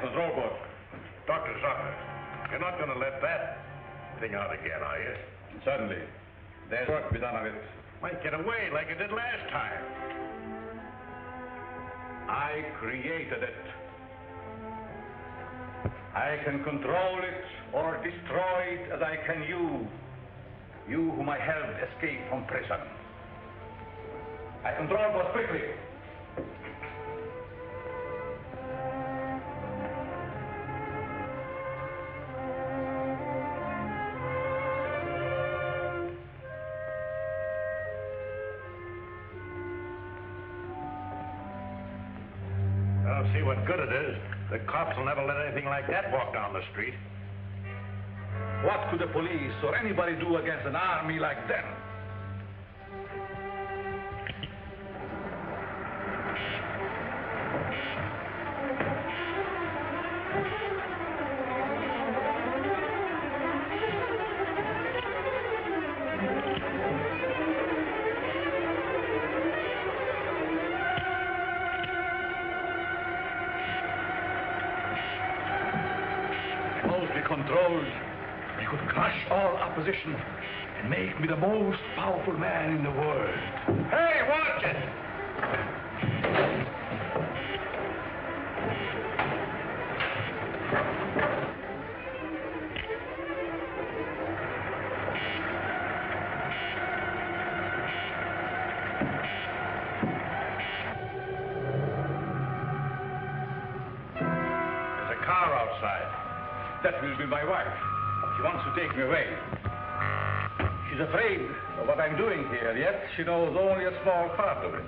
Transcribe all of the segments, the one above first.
control board. Dr. Zucker, you're not going to let that thing out again, are you? Certainly. There's work to be done on it. Might get away like it did last time. I created it. I can control it or destroy it as I can you. You whom I helped escape from prison. I control both quickly. I don't see what good it is. The cops will never let anything like that walk down the street. What could the police or anybody do against an army like them? Controlled, I could crush all opposition and make me the most powerful man in the world. Hey, watch it! There's a car outside. That will be my wife. She wants to take me away. She's afraid of what I'm doing here, yet she knows only a small part of it.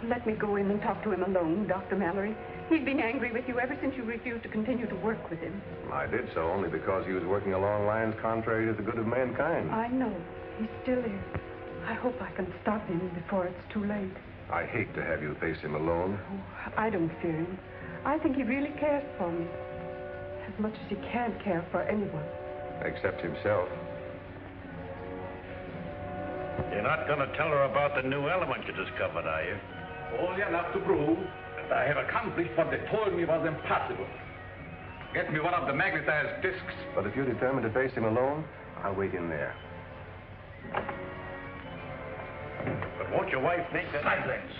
Let me go in and talk to him alone, Dr. Mallory. He's been angry with you ever since you refused to continue to work with him. I did so only because he was working along lines contrary to the good of mankind. I know. He still is. I hope I can stop him before it's too late. I hate to have you face him alone. Oh, I don't fear him. I think he really cares for me. As much as he can't care for anyone. Except himself. You're not going to tell her about the new element you discovered, are you? Only enough to prove that I have accomplished what they told me was impossible. Get me one of the magnetized discs. But if you're determined to face him alone, I'll wait in there. But won't your wife think that... Silence!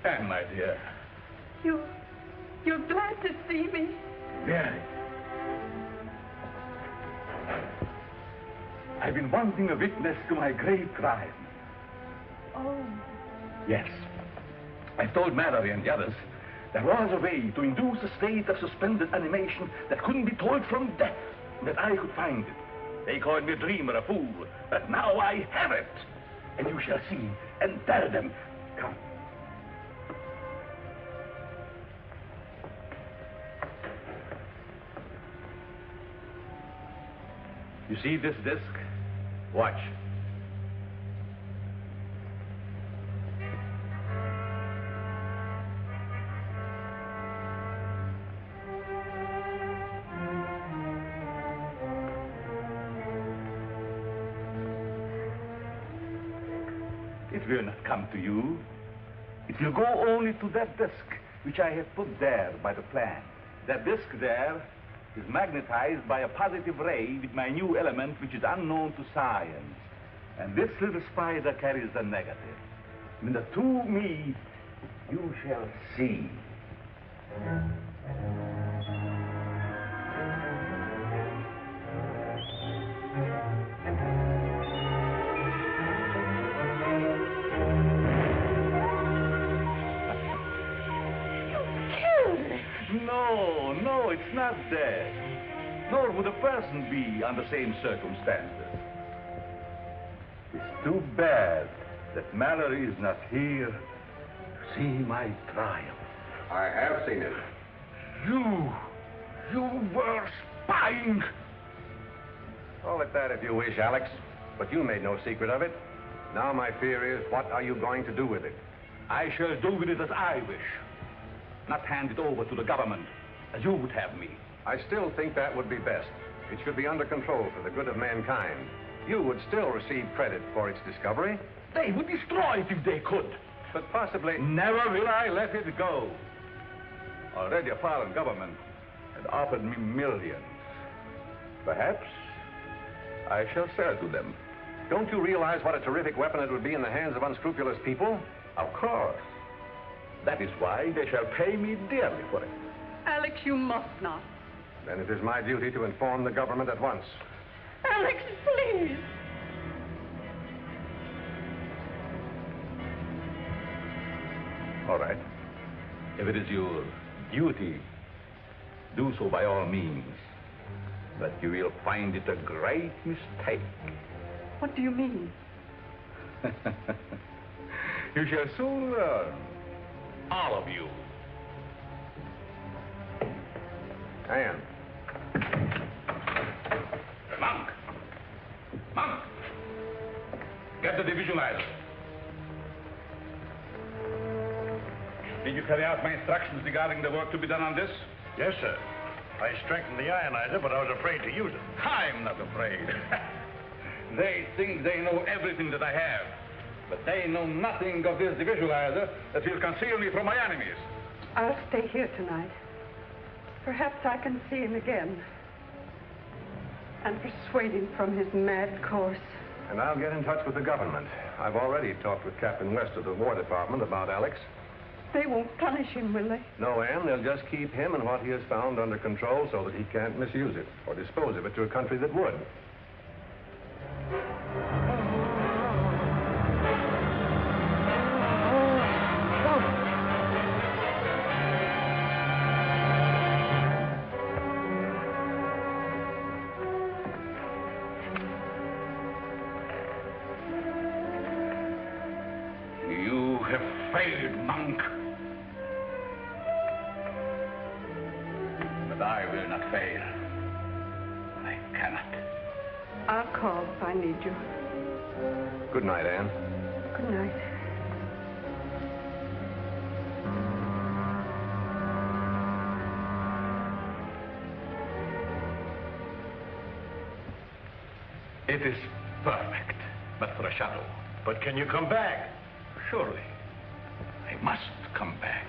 Anne, my dear. You're glad to see me? Very. I've been wanting a witness to my great crime. Oh. Yes. I've told Mallory and the others there was a way to induce a state of suspended animation that couldn't be told from death, and that I could find it. They called me a dreamer, a fool, but now I have it. And you shall see and tell them. Come. You see this disc? Watch. It will not come to you. It will go only to that disc which I have put there by the plan. That disc there is magnetized by a positive ray with my new element which is unknown to science. And this little spider carries the negative. When the two meet, you shall see. No, it's not dead. Nor would a person be under the same circumstances. It's too bad that Mallory is not here to see my triumph. I have seen it. You were spying. Call it that if you wish, Alex. But you made no secret of it. Now my fear is, what are you going to do with it? I shall do with it as I wish. Not hand it over to the government, as you would have me. I still think that would be best. it should be under control for the good of mankind, you would still receive credit for its discovery. They would destroy it if they could. But possibly... Never will I let it go. Already a foreign government had offered me millions. Perhaps I shall sell to them. Don't you realize what a terrific weapon it would be in the hands of unscrupulous people? Of course. That is why they shall pay me dearly for it. Alex, you must not. Then it is my duty to inform the government at once. Alex, please. All right. If it is your duty, do so by all means. But you will find it a great mistake. What do you mean? You shall soon learn. All of you. Anne. Monk! Monk! Get the divisualizer. Did you carry out my instructions regarding the work to be done on this? Yes, sir. I strengthened the ionizer, but I was afraid to use it. I'm not afraid. They think they know everything that I have, but they know nothing of this divisualizer that will conceal me from my enemies. I'll stay here tonight. Perhaps I can see him again and persuade him from his mad course. And I'll get in touch with the government. I've already talked with Captain West of the War Department about Alex. They won't punish him, will they? No, Anne, they'll just keep him and what he has found under control so that he can't misuse it or dispose of it to a country that would. You have failed, Monk. But I will not fail. I cannot. I'll call if I need you. Good night, Anne. Good night. It is perfect, but for a shadow. But can you come back? Surely. I must come back.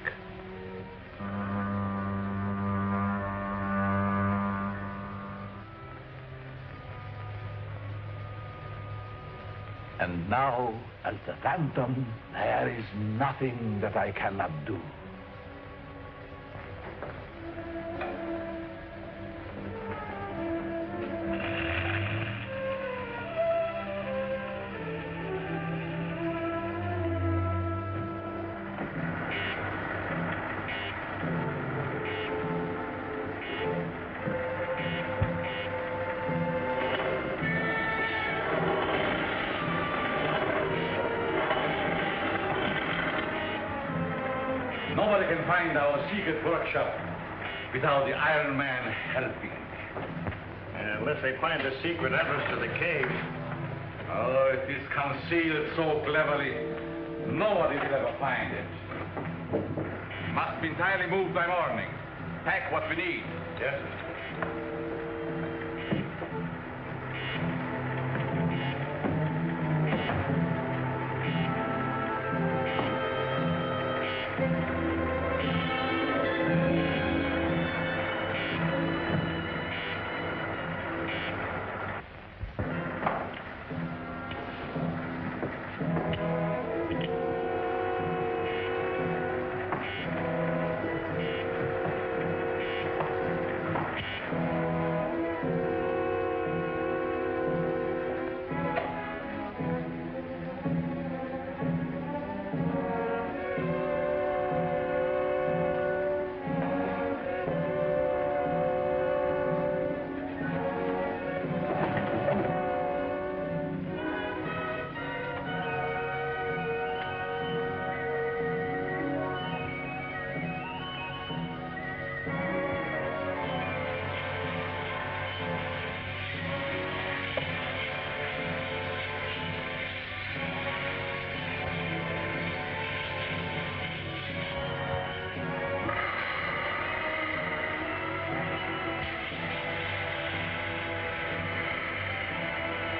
And now, as the Phantom, there is nothing that I cannot do. Nobody can find our secret workshop without the Iron Man helping. Unless they find the secret entrance to the cave. Oh, it is concealed so cleverly, nobody will ever find it. Must be entirely moved by morning. Pack what we need. Yes, sir.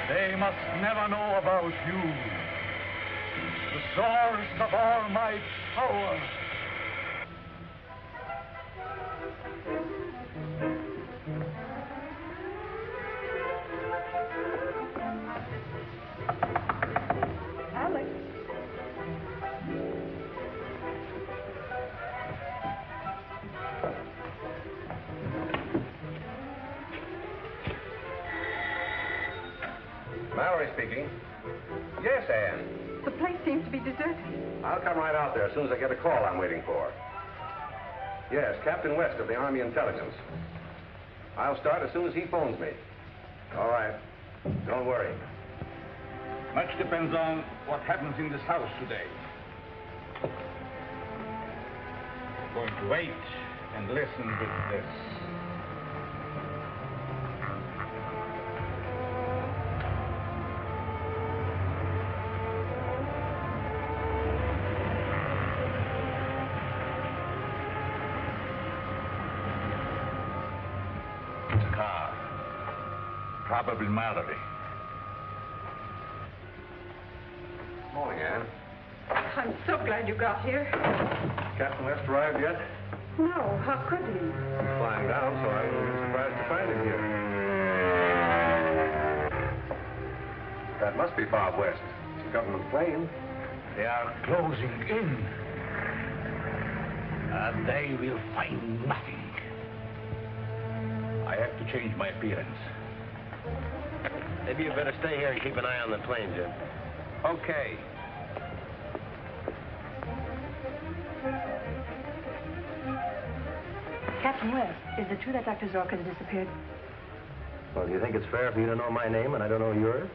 They must never know about you. The source of all my power. Alex. Mallory speaking. Yes, Anne. The place seems to be deserted. I'll come right out there as soon as I get a call I'm waiting for. Yes, Captain West of the Army Intelligence. I'll start as soon as he phones me. All right. Don't worry. Much depends on what happens in this house today. I'm going to wait and listen with this. It's a car. Probably Mallory. Morning, Anne. I'm so glad you got here. Captain West arrived yet? No, how could he? He's flying down, so I wouldn't be surprised to find him here. That must be Bob West. It's a government plane. They are closing in. And they will find nothing. I have to change my appearance. Maybe you better stay here and keep an eye on the plane, Jim. Okay. Captain West, is it true that Dr. Zorka has disappeared? Well, do you think it's fair for you to know my name and I don't know yours?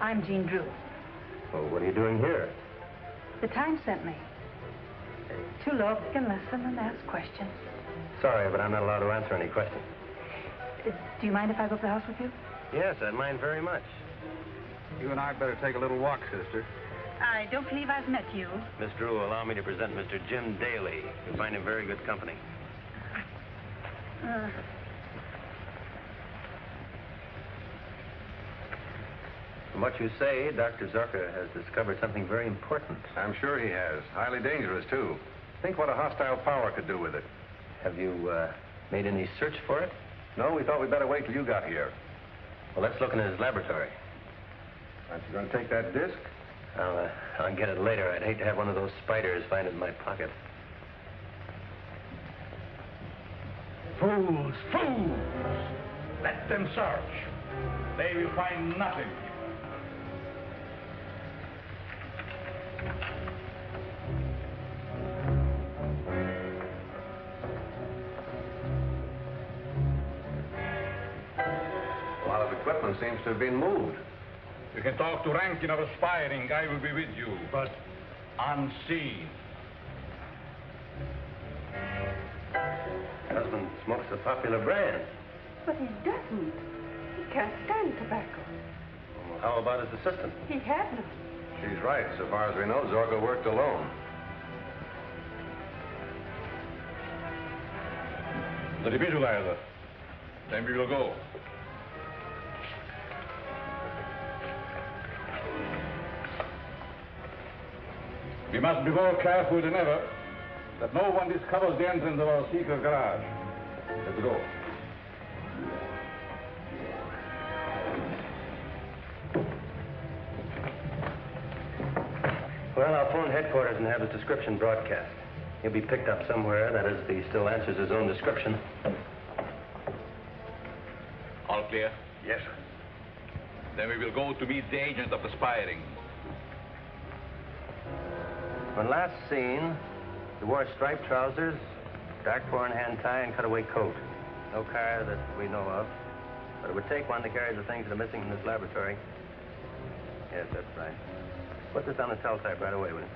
I'm Jean Drew. Well, what are you doing here? The Times sent me. To look and listen and ask questions. Sorry, but I'm not allowed to answer any questions. Do you mind if I go up the house with you? Yes, I'd mind very much. You and I better take a little walk, sister. I don't believe I've met you. Miss Drew, allow me to present Mr. Jim Daly. You'll find him very good company. From what you say, Dr. Zorka has discovered something very important. I'm sure he has. Highly dangerous, too. Think what a hostile power could do with it. Have you made any search for it? No, we thought we'd better wait till you got here. Well, let's look in his laboratory. Aren't you going to take that disc? I'll get it later. I'd hate to have one of those spiders find it in my pocket. Fools, fools! Let them search. They will find nothing. A lot of equipment seems to have been moved. You can talk to Rankin of Aspiring. I will be with you, but unseen. Husband smokes a popular brand. But he doesn't. He can't stand tobacco. Well, how about his assistant? He had none. She's right. So far as we know, Zorka worked alone. The defibrillator. Then we will go. We must be more careful than ever that no one discovers the entrance of our secret garage. Let's go. Well, I'll phone headquarters and have his description broadcast. He'll be picked up somewhere, that is, if he still answers his own description. All clear? Yes, sir. Then we will go to meet the agent of Aspiring. When last seen, he wore striped trousers, dark four-in-hand tie, and cutaway coat. No car that we know of. But it would take one to carry the things that are missing from this laboratory. Yes, that's right. Put this on the teletype right away, will you?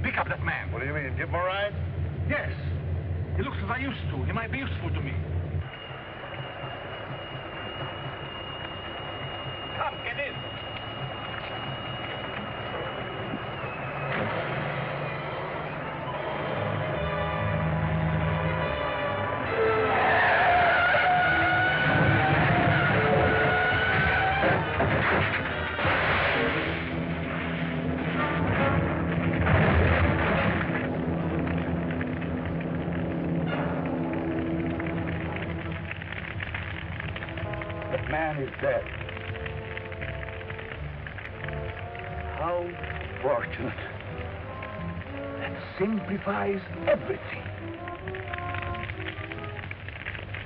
Pick up that man. What do you mean? Give him a ride? Yes. He looks as I used to. He might be useful to me. Come, get in. man is dead. How fortunate. That simplifies everything.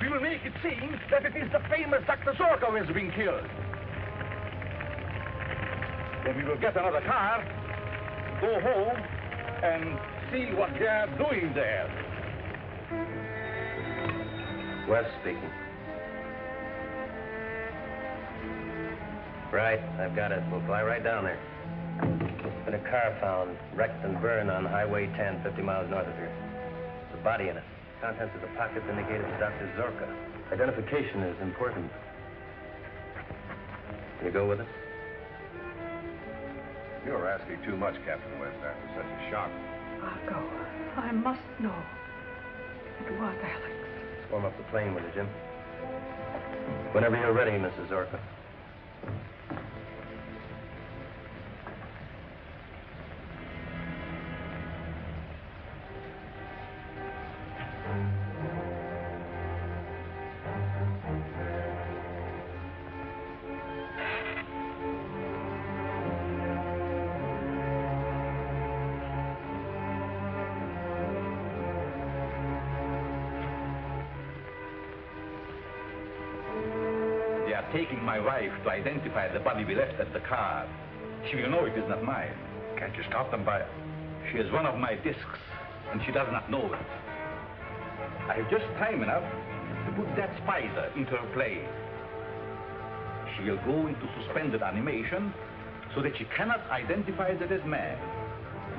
We will make it seem that it is the famous Dr. Zorko who has been killed. Then we will get another car, go home, and see what they are doing there. West speaking. Right, I've got it. We'll fly right down there. Been a car found, wrecked and burned on Highway 10, 50 miles north of here. There's a body in it. Contents of the pockets indicate it's Dr. Zorka. Identification is important. Can you go with us? You're asking too much, Captain West, after such a shock. I'll go. I must know. It was Alex. Warm up the plane, will you, Jim? Whenever you're ready, Mrs. Zorka. They are taking my wife to identify the body we left at the car. She will know it is not mine. Can't you stop them by... She is one of my discs, and she does not know it. I have just time enough to put that spider into her plane. She will go into suspended animation so that she cannot identify the dead man.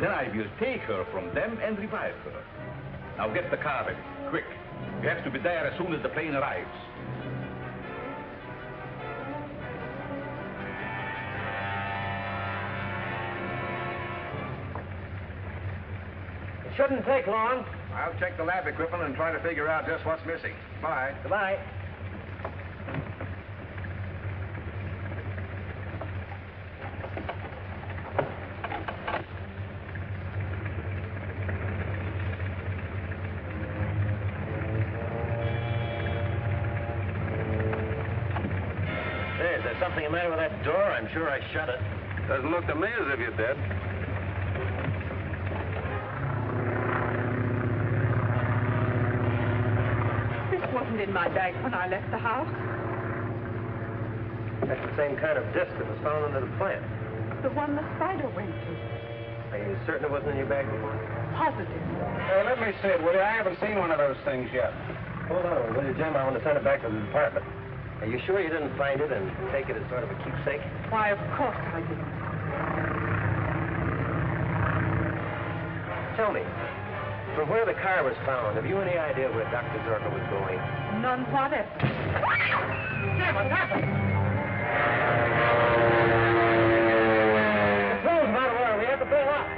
Then I will take her from them and revive her. Now get the car ready, quick. We have to be there as soon as the plane arrives. Shouldn't take long. I'll check the lab equipment and try to figure out just what's missing. Bye. Goodbye. Hey, is there something the matter with that door? I'm sure I shut it. Doesn't look to me as if you did. Wasn't in my bag when I left the house. That's the same kind of disc that was found under the plant. The one the spider went to. Are you certain it wasn't in your bag before? Positive. Let me see it, will you? I haven't seen one of those things yet. Hold on, will you, Jim? I want to send it back to the department. Are you sure you didn't find it and take it as sort of a keepsake? Why, of course I didn't. Tell me, from where the car was found, have you any idea where Dr. Zorka was going? None whatever. Jim, what's happened? The crew's not aware. We have to bail out.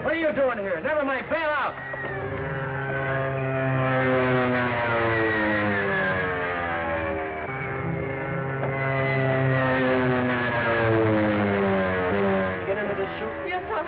What are you doing here? Never mind, bail out. Get into this chute. Yes, sir.